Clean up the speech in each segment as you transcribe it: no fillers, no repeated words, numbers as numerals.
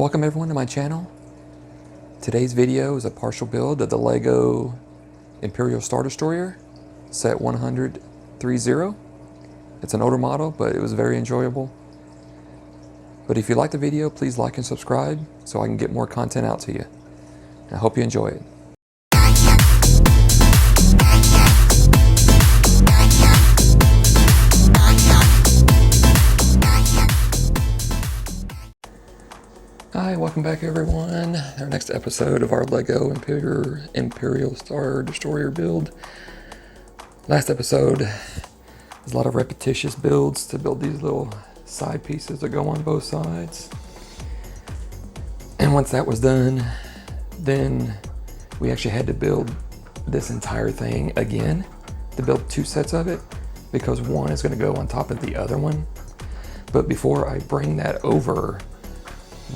Welcome everyone to my channel. Today's video is a partial build of the LEGO Imperial Star Destroyer, set 100-30. It's an older model, but it was very enjoyable. But if you like the video, please like and subscribe so I can get more content out to you. I hope you enjoy it. Hi, welcome back everyone. Our next episode of our LEGO Imperial Star Destroyer build. Last episode was a lot of repetitious builds to build these little side pieces that go on both sides. And once that was done, then we actually had to build this entire thing again to build two sets of it because one is going to go on top of the other one. But before I bring that over,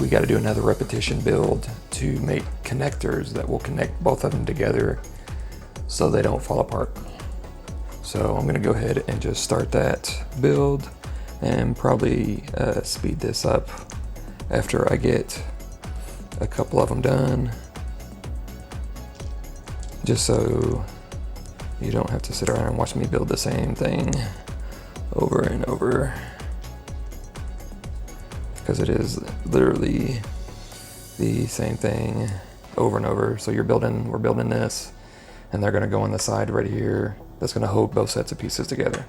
we got to do another repetition build to make connectors that will connect both of them together so they don't fall apart. So I'm going to go ahead and just start that build and probably speed this up after I get a couple of them done, just so you don't have to sit around and watch me build the same thing over and over, because it is literally the same thing over and over. So we're building this, and they're gonna go on the side right here. That's gonna hold both sets of pieces together.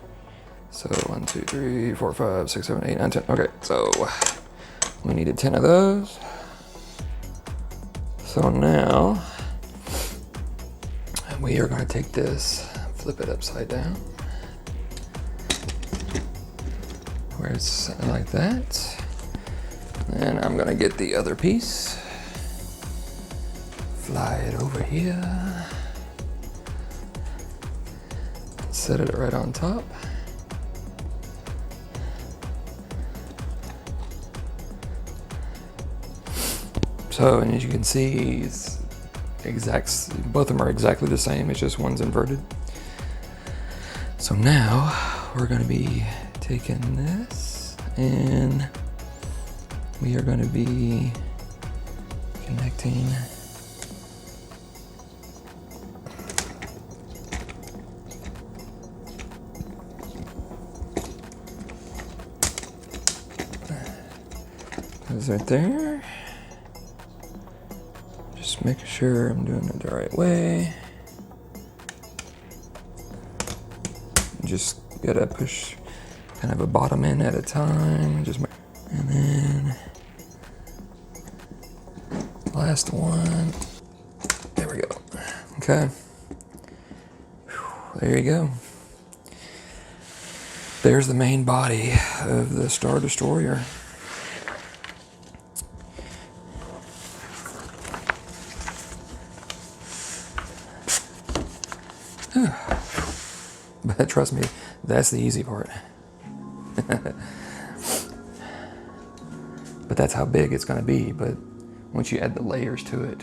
So 1, 2, 3, 4, 5, 6, 7, 8, 9, 10. Okay, so we needed 10 of those. So now we are gonna take this, flip it upside down, where it's like that. And I'm gonna get the other piece, fly it over here, set it right on top. So, and as you can see, it's both of them are exactly the same, it's just one's inverted. So now we're gonna be taking this and we are going to be connecting those right there. Just making sure I'm doing it the right way. Just gotta push kind of a bottom in at a time. And then last one. There we go. Okay. There you go. There's the main body of the Star Destroyer. But trust me, that's the easy part. But that's how big it's going to be. But once you add the layers to it,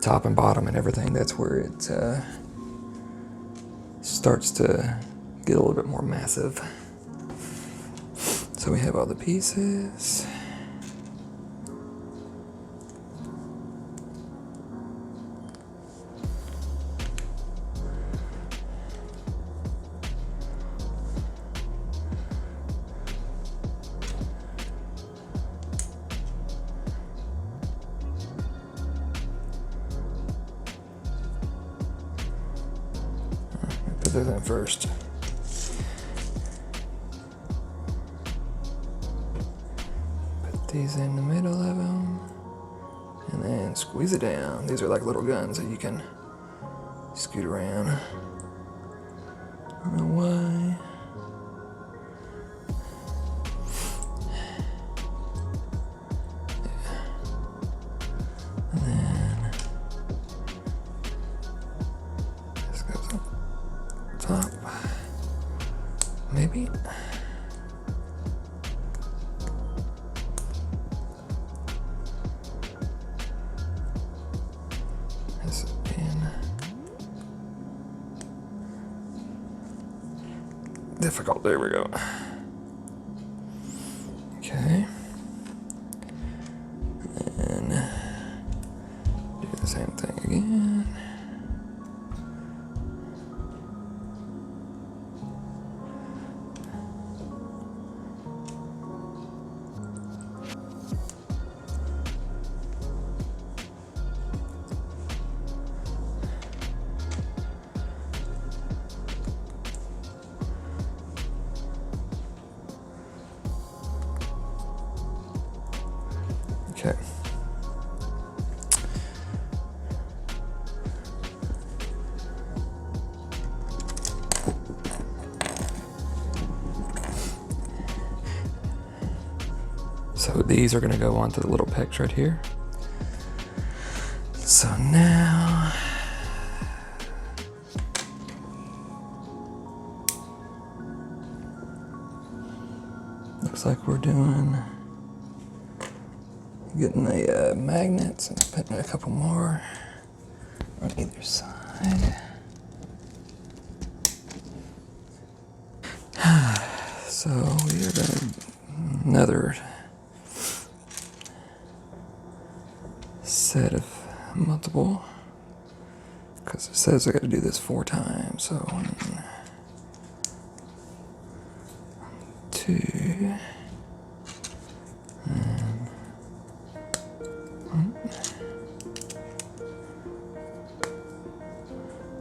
top and bottom and everything, that's where it starts to get a little bit more massive. So we have all the pieces. Put those in first. Put these in the middle of them, and then squeeze it down. These are like little guns that you can scoot around. I don't know why. Top, maybe. This being difficult. There we go. Okay. same thing again. Okay. So these are going to go onto the little pegs right here. So now looks like we're getting the magnets and putting a couple more on either side. So we are going to another set of multiple, because it says I got to do this 4 times. So 1, 2, and 1,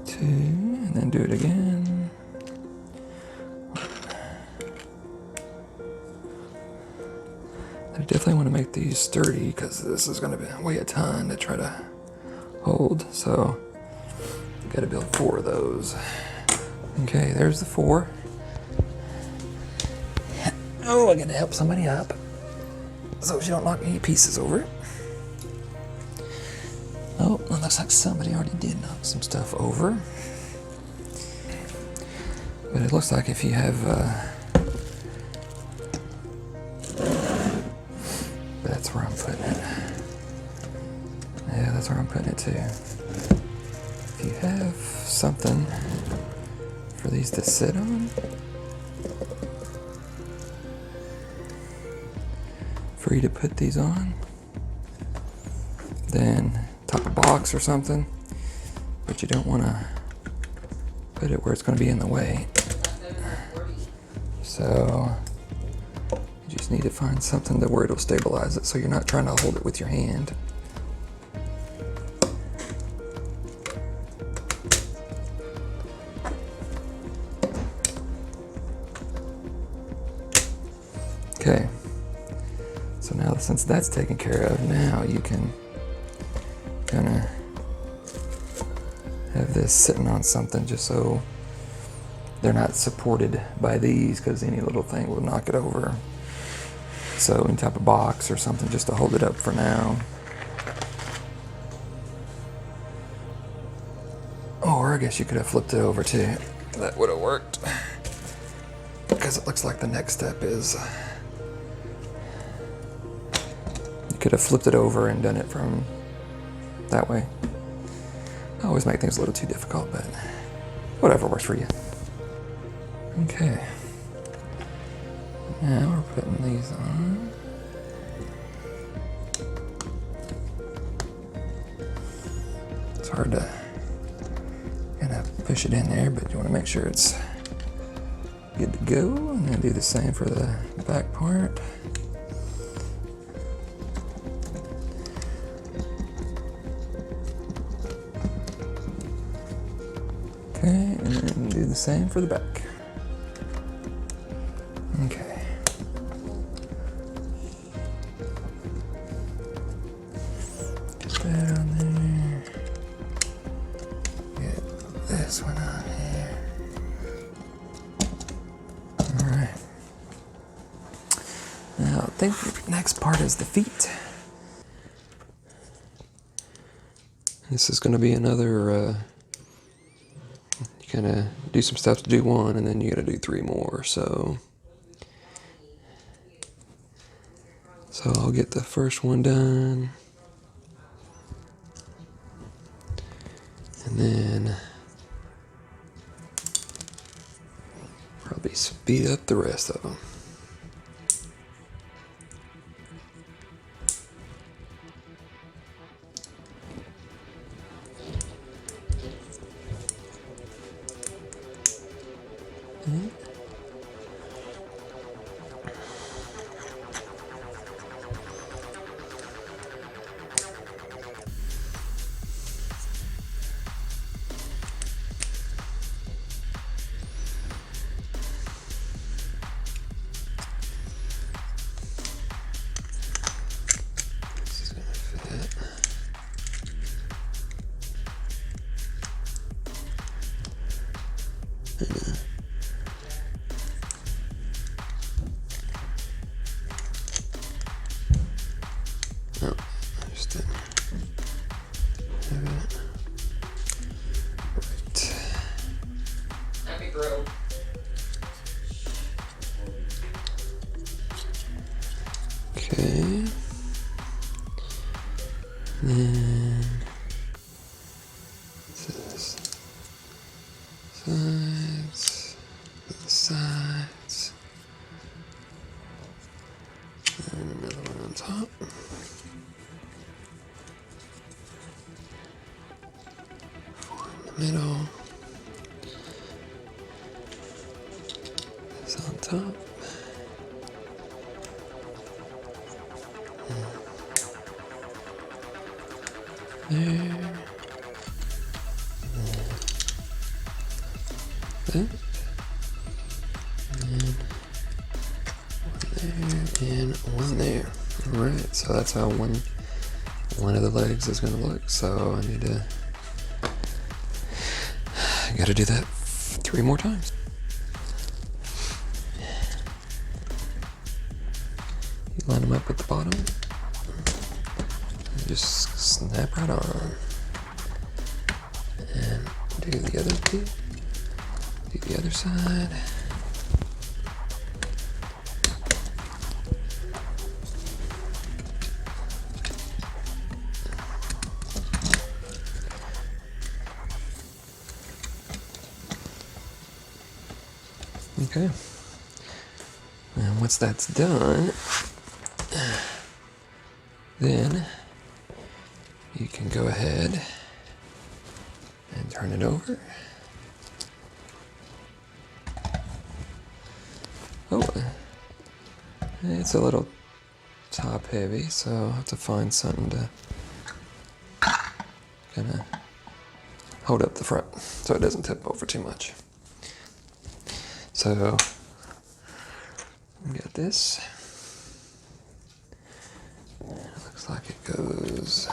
2, and then do it again. I definitely want to make these sturdy because this is going to weigh a ton to try to hold. So got to build 4 of those. Okay, there's the 4. Oh, I got to help somebody up so she don't knock any pieces over it. Oh, it looks like somebody already did knock some stuff over. But it looks like if you have that's where I'm putting it. Yeah, that's where I'm putting it too. If you have something for these to sit on, for you to put these on, then top a box or something, but you don't want to put it where it's going to be in the way. So you just need to find something to where it'll stabilize it so you're not trying to hold it with your hand. Okay, so now since that's taken care of, now you can kind of have this sitting on something just so they're not supported by these, because any little thing will knock it over. So any type of box or something just to hold it up for now. Or I guess you could have flipped it over too. That would have worked, because it looks like the next step is you could have flipped it over and done it from that way. I always make things a little too difficult, but whatever works for you. Okay. Now we're putting these on. It's hard to kind of push it in there, but you want to make sure it's good to go. And then do the same for the back part. Okay, and then do the same for the back. Okay. Get that on there. Get this one on here. Alright. Now I think the next part is the feet. This is going to be another you kind of do some steps to do one, and then you got to do 3 more. So I'll get the first one done, and then probably speed up the rest of them. No, I just didn't have it. Right. Happy grow. Okay. Then this sides, the sides, and another one on top. Four in the middle. This on top. There. That. And one there. Alright, so that's how one of the legs is going to look. So I need to, I got to do that 3 more times. You line them up at the bottom. And just snap right on. And do the other piece. Do the other side. Okay. And once that's done, then you can go ahead and turn it over. Oh, it's a little top heavy, so I'll have to find something to kind of hold up the front so it doesn't tip over too much. So we got this. It looks like it goes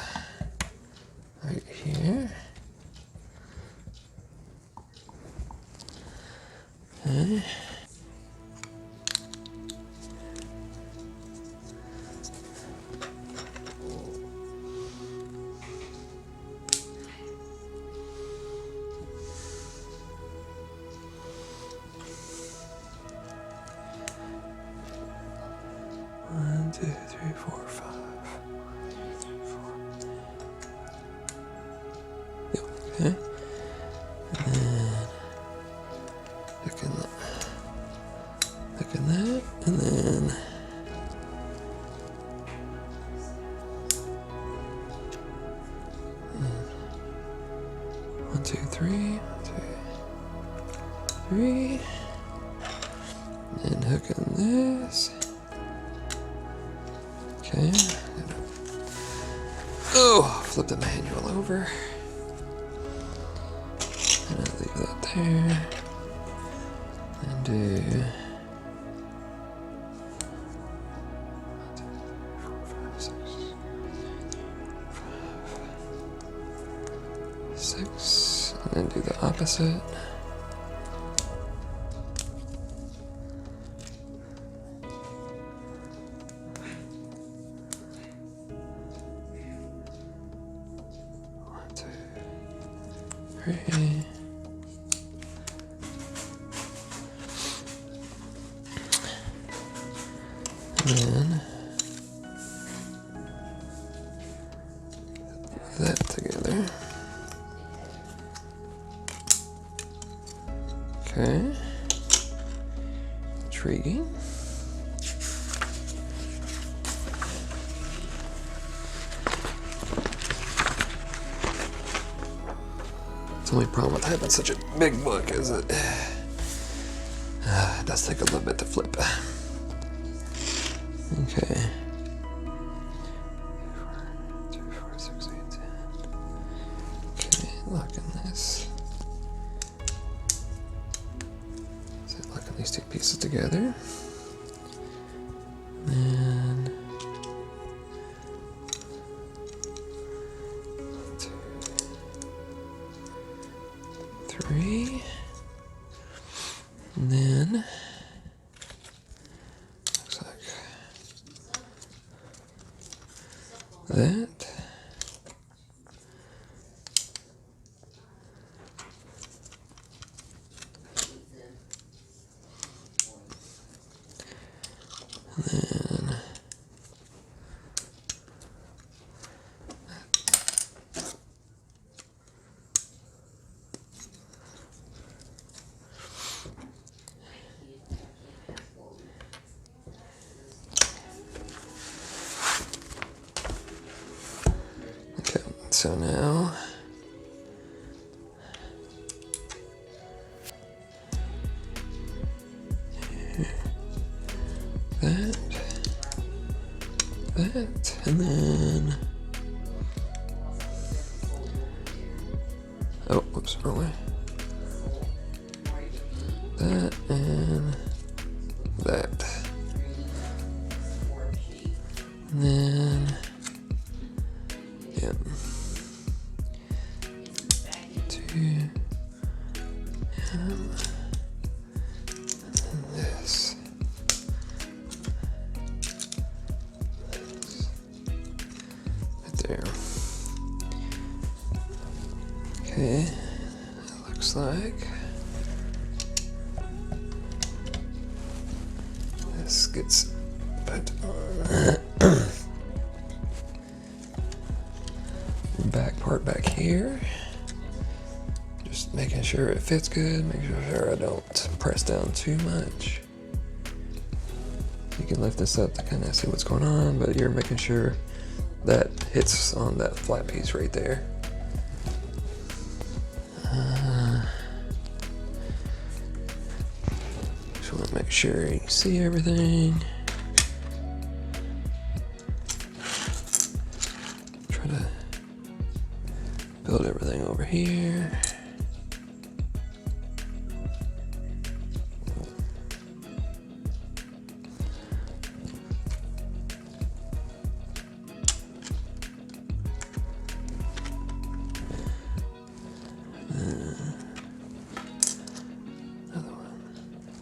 right here. Okay. One, two, three, four, five. Yep, okay. And then look in that, and then one, two, three, and hook in this. Okay. Oh, flip the manual over. And I'll leave that there. And do 1, 2, 3, 4, 5, 6, 6. And then do the opposite. Three. And then that together. Okay. Intriguing. The only problem with having such a big book is it does take a little bit to flip. Okay. 2, 4, 6, 8, 10. Okay, locking this. So locking these two pieces together. And 2, 3. And then looks like that. And then okay, so now that, and then, oh, whoops, wrong way. That and that. And then, yeah. Two, and this. Right there. Okay, it looks like this gets put on. Back part back here. Just making sure it fits good, making sure I don't press down too much. You can lift this up to kind of see what's going on, but you're making sure that hits on that flat piece right there. Just want to make sure you see everything. Try to build everything over here. Another one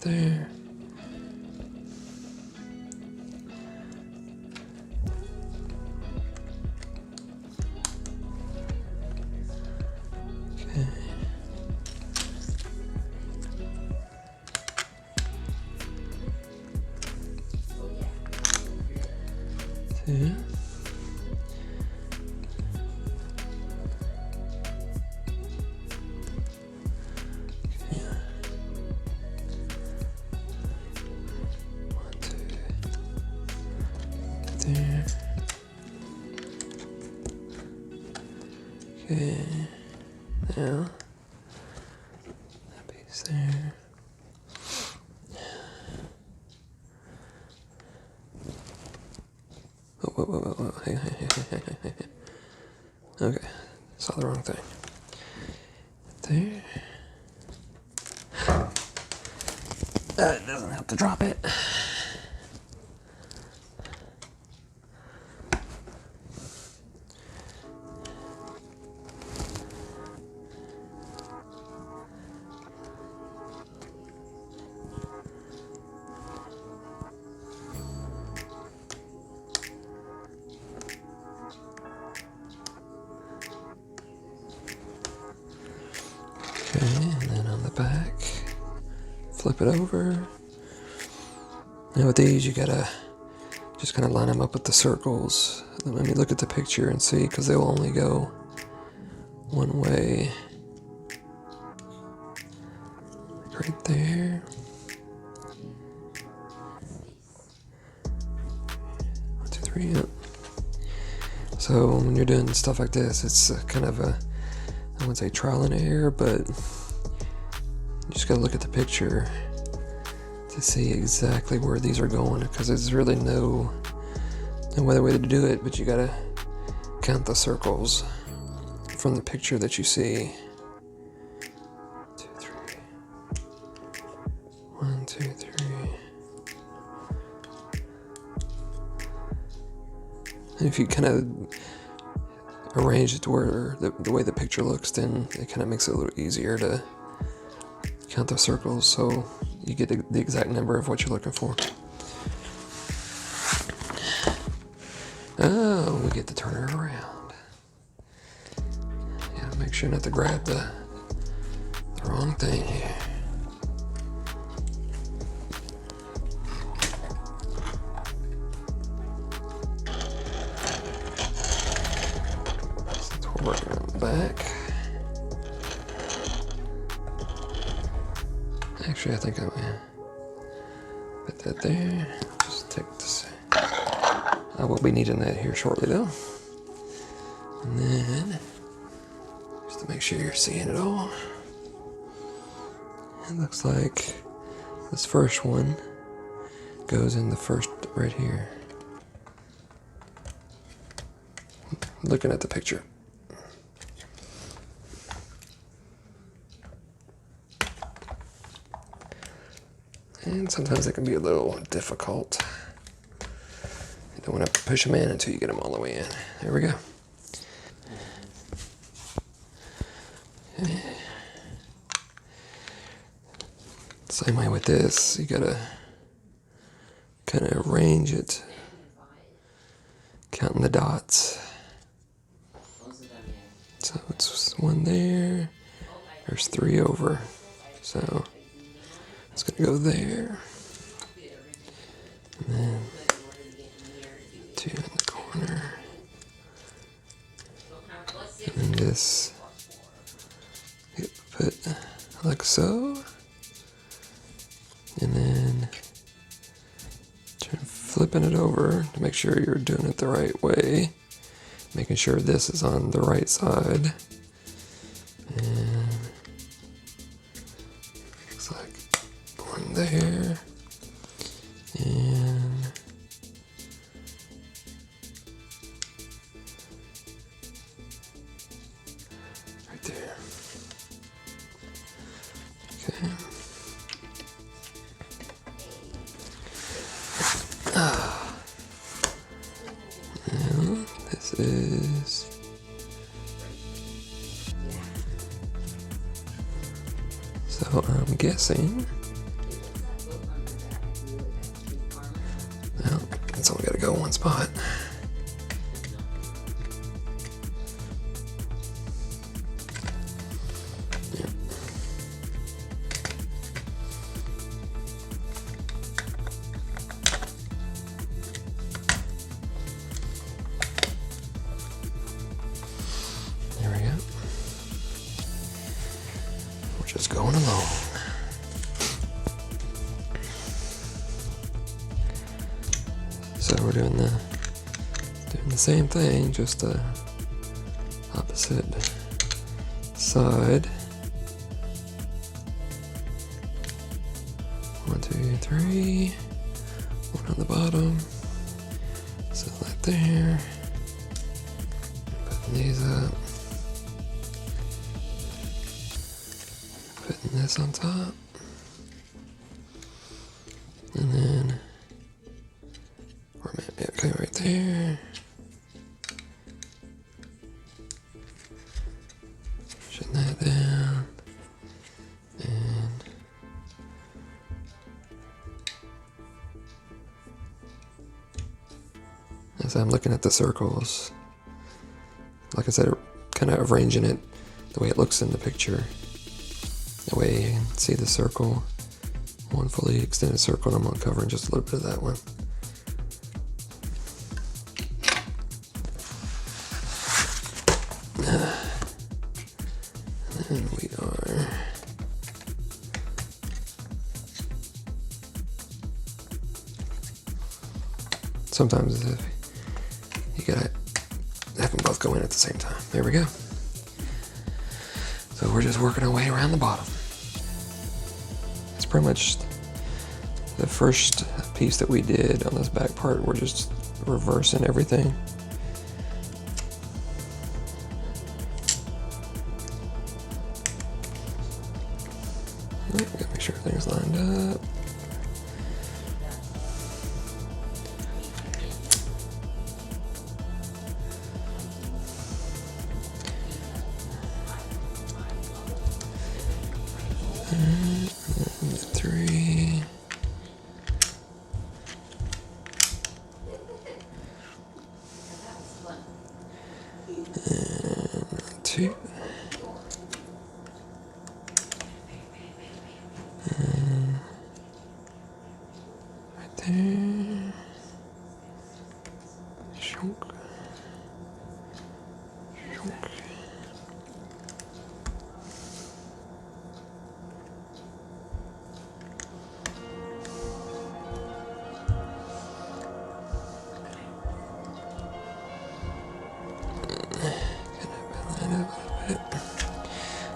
there. Okay. Two. There. Okay, now that piece there. Whoa. Hey. Okay, saw the wrong thing. There. It doesn't help to drop it. Okay, and then on the back, flip it over. Now with these, you gotta just kind of line them up with the circles. Let me look at the picture and see, because they will only go one way. Like right there. 1, 2, 3, yep. So when you're doing stuff like this, it's kind of a, I wouldn't say trial and error, but you just gotta look at the picture to see exactly where these are going, because there's really no other way to do it, but you gotta count the circles from the picture that you see. 2, 3. 1, 2, 3. And if you kind of arrange it to where the way the picture looks, then it kind of makes it a little easier to count the circles, so you get the exact number of what you're looking for. Oh, we get to turn her around. Yeah, make sure not to grab the wrong thing here. Since we're working on the back. Actually, I think I'm gonna put that there. Just take this. I will be needing that here shortly though. And then, just to make sure you're seeing it all, it looks like this first one goes in the first right here. Looking at the picture. And sometimes it can be a little difficult. You don't want to push them in until you get them all the way in. There we go. Okay. Same way with this, you gotta kind of arrange it, counting the dots. So it's one there, there's 3 over, so it's gonna go there, and then 2 in the corner, and then this, put like so, and then flipping it over to make sure you're doing it the right way, making sure this is on the right side, and looks like one there, and right there. Okay. And this is so I'm guessing. Well, it's only got to go one spot. Yeah. There we go. We're just going along. So we're doing the same thing, just the opposite side. 1, 2, 3. One on the bottom. So like there. Putting these up. Putting this on top. And then okay, right there. Pushing that down. And as I'm looking at the circles, like I said, kind of arranging it the way it looks in the picture. That way you can see the circle. One fully extended circle, and I'm uncovering just a little bit of that one. And we are sometimes if you gotta have them both go in at the same time. There we go. So we're just working our way around the bottom. It's pretty much the first piece that we did on this back part. We're just reversing everything. We gotta make sure everything's lined up. And 3. And 2. And right there. Shunk. Shunk.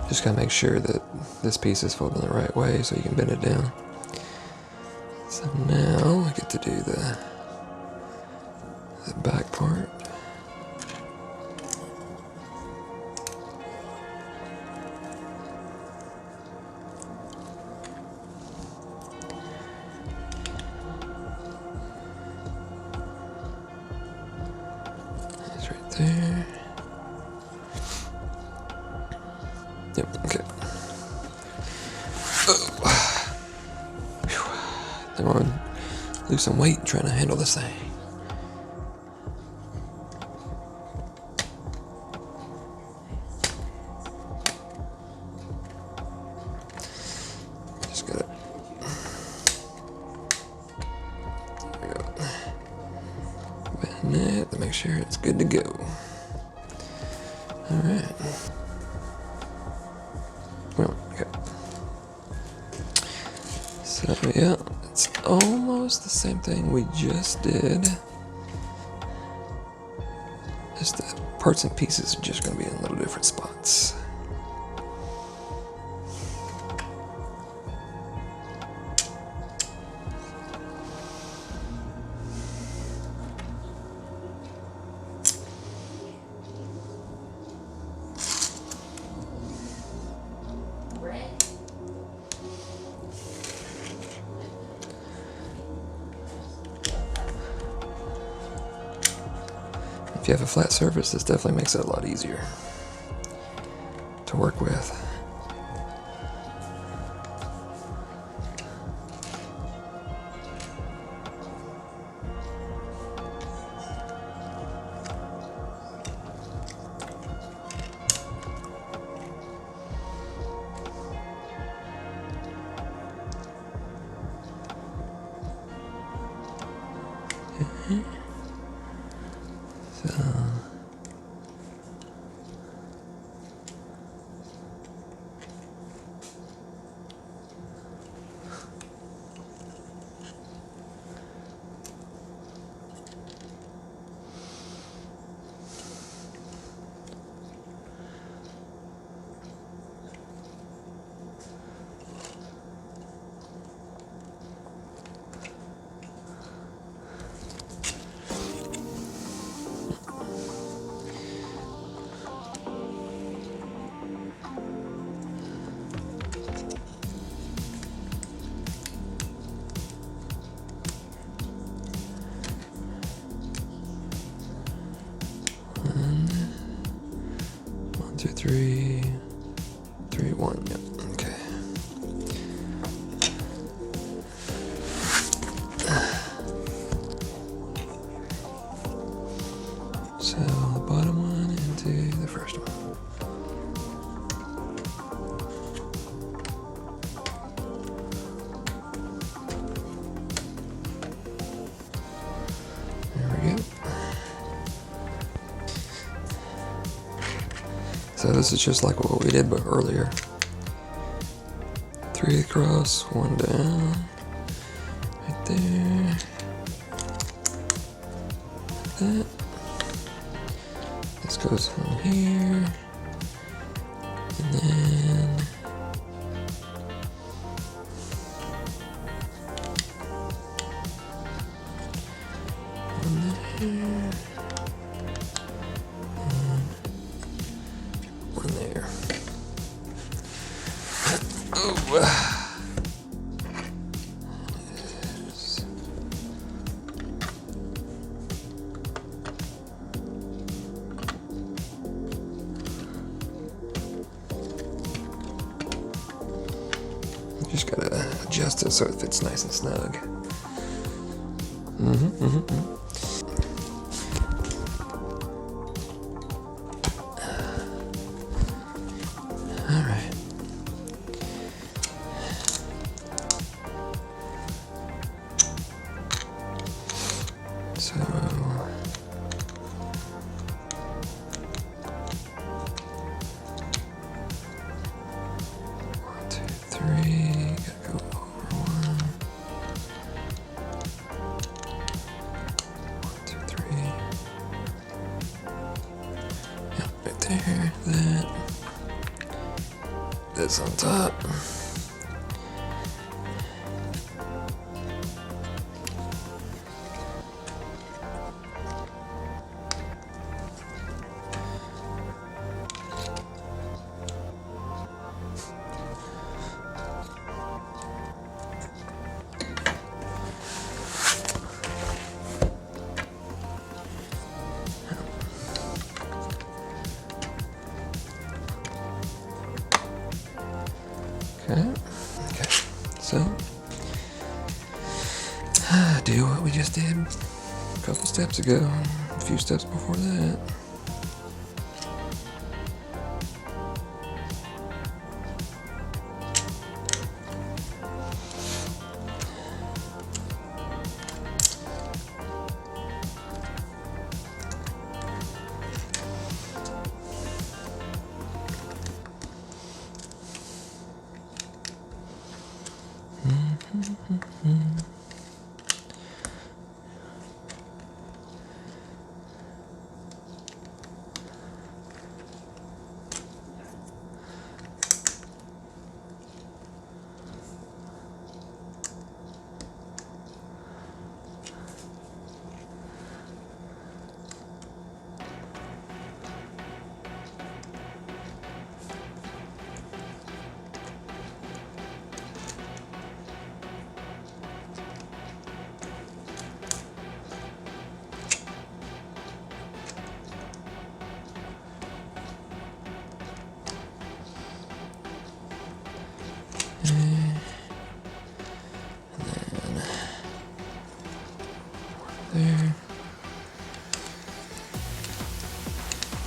Just gotta make sure that this piece is folded the right way so you can bend it down. So now I get to do the back part. That's right there. Yep, okay. Oh. Don't want to lose some weight trying to handle this thing. Just gotta. There we go. Bend it to make sure it's good to go. All right. Well, okay. So yeah, it's almost the same thing we just did. Just the parts and pieces are just going to be in little different spots. If you have a flat surface, this definitely makes it a lot easier to work with. So one, two, three, 3, 1. Yep. Okay. So the bottom one into the first one. There we go. So this is just like what we did earlier. 3 across, 1 down, right there. That. This goes from here, and then one there, and one there. Oh. Just gotta adjust it so it fits nice and snug. there, that. This on top. Okay, so do what we just did a couple steps ago, a few steps before that. There.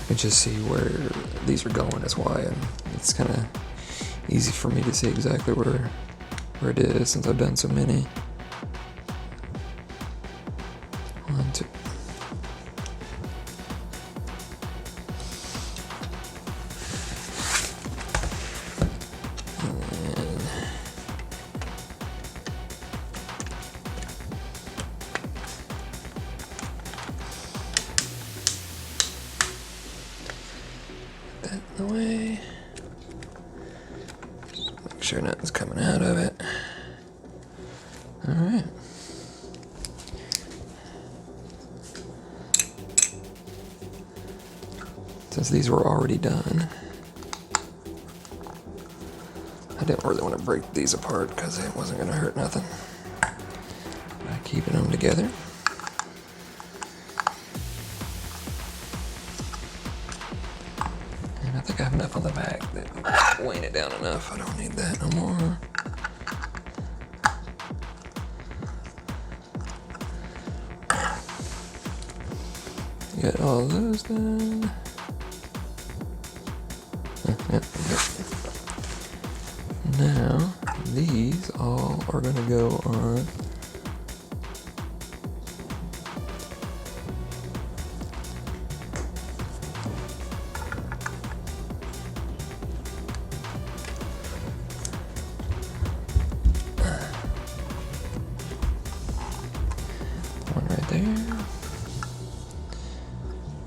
I can just see where these are going, that's why, and it's kind of easy for me to see exactly where it is since I've done so many. 1, 2. That in the way. Just make sure nothing's coming out of it. Alright. Since these were already done, I didn't really want to break these apart because it wasn't going to hurt nothing by keeping them together. And I think I have enough on the back that weighing it down enough. I don't need that no more. Get all those done. Yep. Now, these all are going to go on one right there.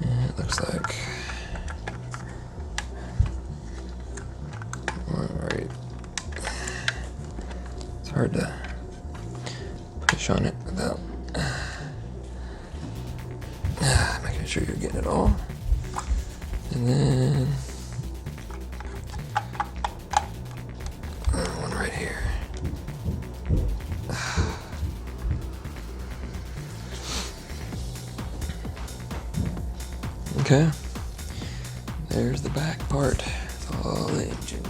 And it looks like it's hard to push on it without making sure you're getting it all. And then one right here. Okay, there's the back part. It's all the engines.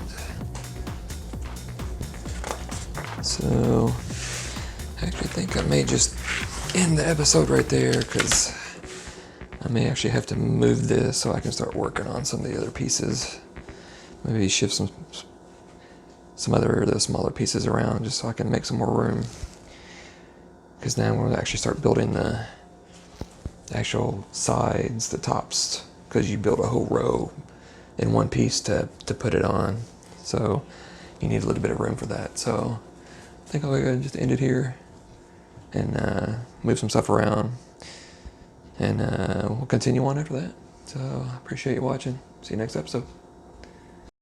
So, I actually think I may just end the episode right there because I may actually have to move this so I can start working on some of the other pieces. Maybe shift some other of those smaller pieces around just so I can make some more room. Because now we'll actually start building the actual sides, the tops, because you build a whole row in one piece to put it on. So you need a little bit of room for that. So I think I'll go ahead and just end it here and move some stuff around, and we'll continue on after that. So, appreciate you watching. See you next episode.